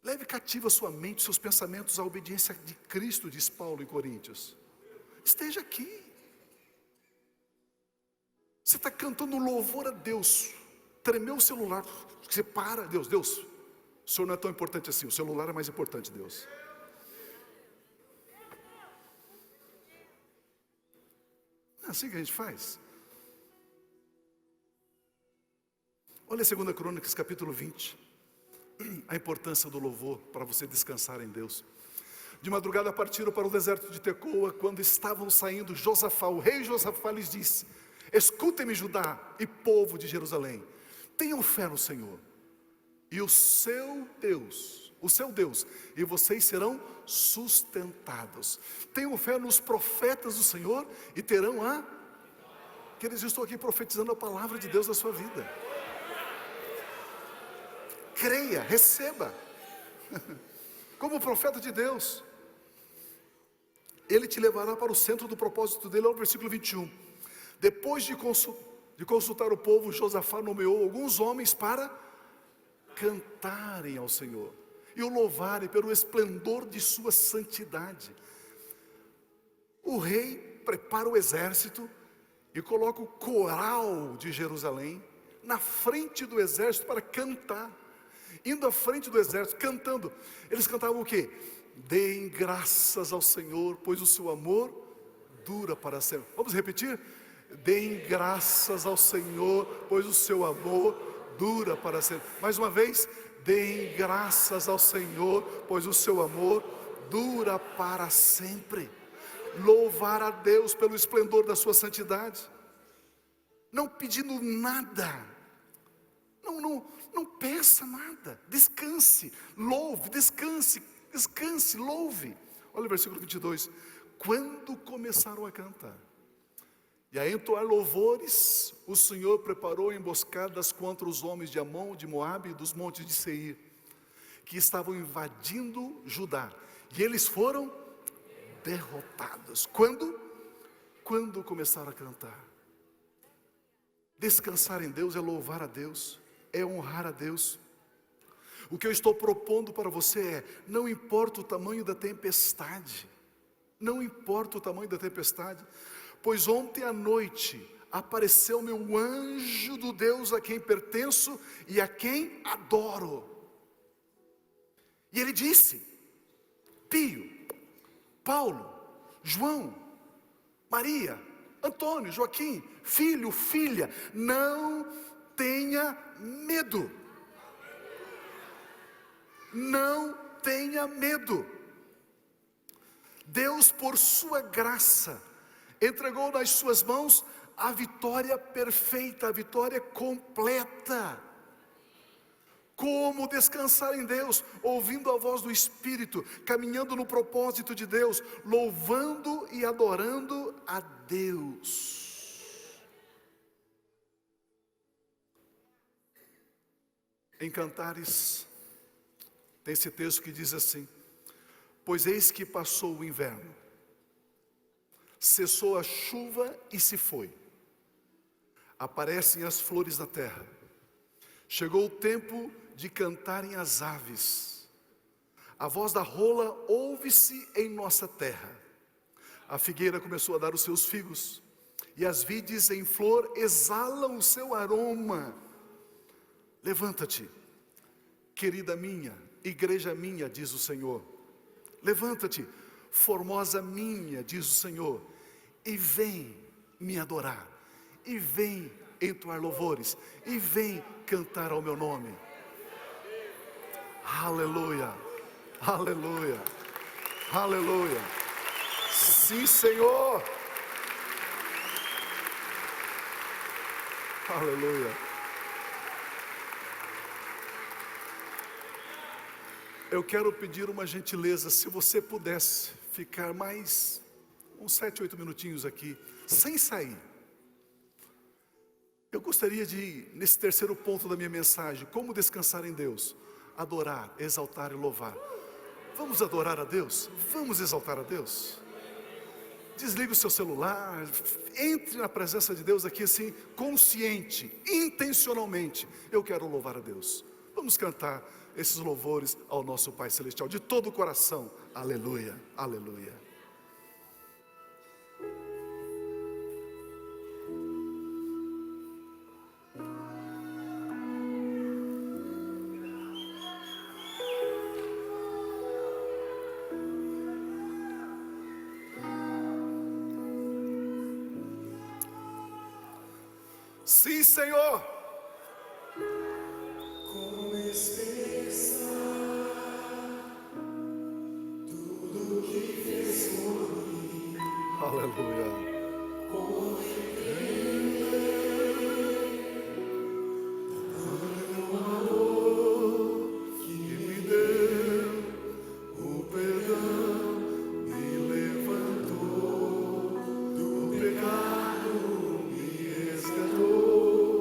Leve cativa a sua mente, seus pensamentos à obediência de Cristo, diz Paulo em Coríntios. Esteja aqui. Você está cantando louvor a Deus, tremeu o celular, você para, Deus, o Senhor não é tão importante assim, o celular é mais importante, Deus. É assim que a gente faz. Olha 2 Crônicas, capítulo 20. A importância do louvor para você descansar em Deus. De madrugada partiram para o deserto de Tecoa. Quando estavam saindo, Josafá, o rei Josafá lhes disse: escutem-me, Judá e povo de Jerusalém, tenham fé no Senhor e o seu Deus, e vocês serão sustentados. Tenham fé nos profetas do Senhor e terão Queridos, eu estou aqui profetizando a palavra de Deus na sua vida. Creia, receba. Como profeta de Deus, Ele te levará para o centro do propósito dele. Olha o versículo 21. Depois de consultar o povo, Josafá nomeou alguns homens para cantarem ao Senhor e o louvarem pelo esplendor de sua santidade. O rei prepara o exército e coloca o coral de Jerusalém na frente do exército para cantar. Indo à frente do exército, cantando. Eles cantavam o quê? Deem graças ao Senhor, pois o seu amor dura para sempre. Vamos repetir? Deem graças ao Senhor, pois o seu amor dura para sempre. Mais uma vez, deem graças ao Senhor, pois o seu amor dura para sempre. Louvar a Deus pelo esplendor da sua santidade, não pedindo nada, não peça nada, descanse, louve, louve. Olha o versículo 22. Quando começaram a cantar e a entoar louvores, o Senhor preparou emboscadas contra os homens de Amon, de Moabe e dos montes de Seir, que estavam invadindo Judá, e eles foram derrotados. Quando começaram a cantar. Descansar em Deus é louvar a Deus, é honrar a Deus. O que eu estou propondo para você é: não importa o tamanho da tempestade, não importa o tamanho da tempestade, pois ontem à noite apareceu meu anjo do Deus a quem pertenço e a quem adoro. E ele disse: Pio, Paulo, João, Maria, Antônio, Joaquim, filho, filha, não tenha medo. Não tenha medo. Deus, por sua graça, entregou nas suas mãos a vitória perfeita, a vitória completa. Como descansar em Deus? Ouvindo a voz do Espírito, caminhando no propósito de Deus, louvando e adorando a Deus. Em Cantares, tem esse texto que diz assim: pois eis que passou o inverno, cessou a chuva e se foi, aparecem as flores da terra, chegou o tempo de cantarem as aves, a voz da rola ouve-se em nossa terra, a figueira começou a dar os seus figos, e as vides em flor exalam o seu aroma, Levanta-te, querida minha, igreja minha, diz o Senhor. Levanta-te, formosa minha, diz o Senhor, e vem me adorar, e vem entoar louvores, e vem cantar ao meu nome. Aleluia, aleluia, aleluia. Sim, Senhor. Aleluia. Eu quero pedir uma gentileza, se você pudesse ficar mais uns 7, 8 minutinhos aqui, sem sair. Eu gostaria de, nesse terceiro ponto da minha mensagem, como descansar em Deus, adorar, exaltar e louvar. Vamos adorar a Deus? Vamos exaltar a Deus? Desligue o seu celular, entre na presença de Deus aqui assim, consciente, intencionalmente. Eu quero louvar a Deus. Vamos cantar esses louvores ao nosso Pai Celestial, de todo o coração. Aleluia, aleluia. Sim, Senhor. Como expressar tudo que fez por mim. Aleluia. Como entender tamanho amor Que me deu o perdão, me levantou do pecado, me resgatou,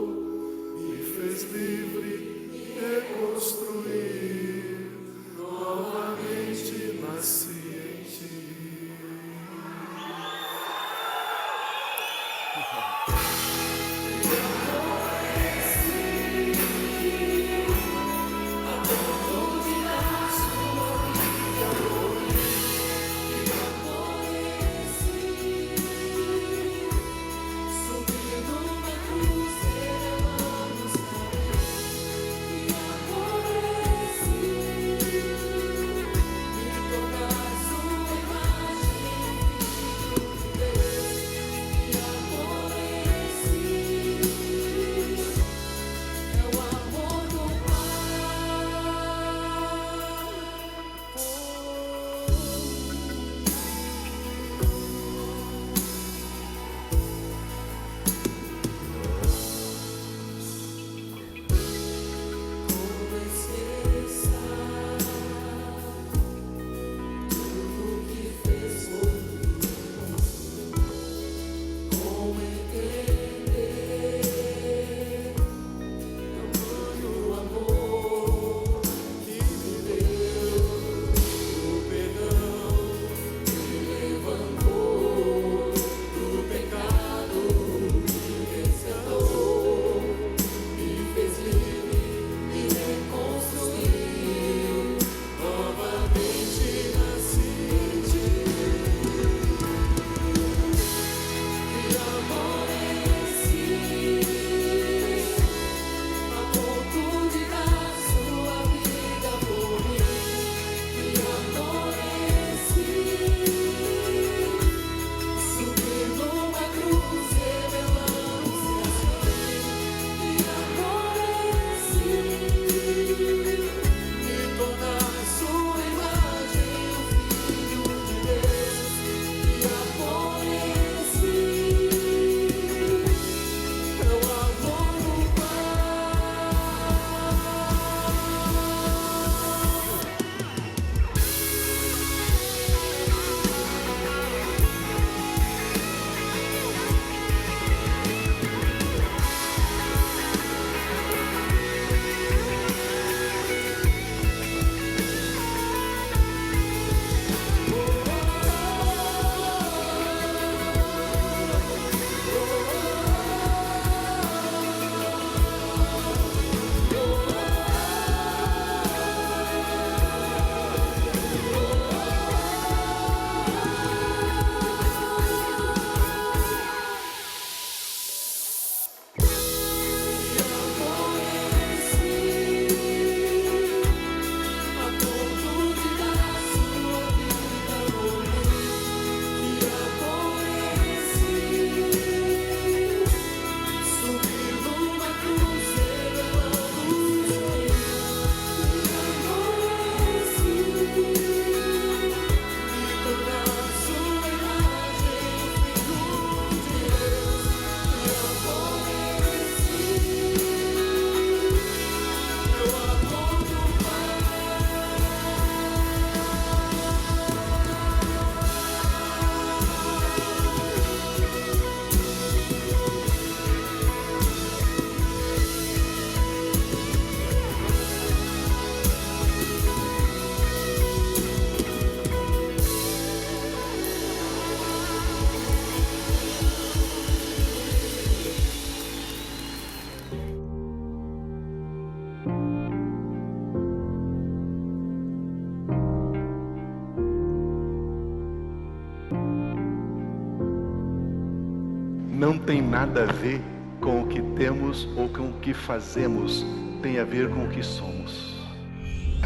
não tem nada a ver com o que temos ou com o que fazemos, tem a ver com o que somos.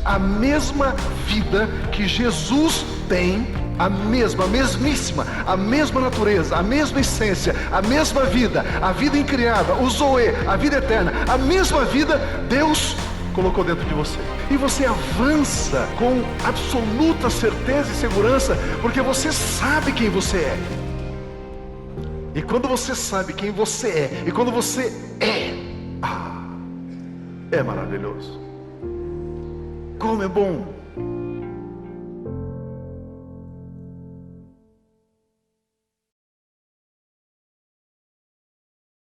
A mesma vida que Jesus tem, a mesmíssima, a mesma natureza, a mesma essência, a mesma vida, a vida incriada, o Zoe, a vida eterna, a mesma vida Deus colocou dentro de você. E você avança com absoluta certeza e segurança, porque você sabe quem você é. E quando você sabe quem você é, e quando você é maravilhoso. Como é bom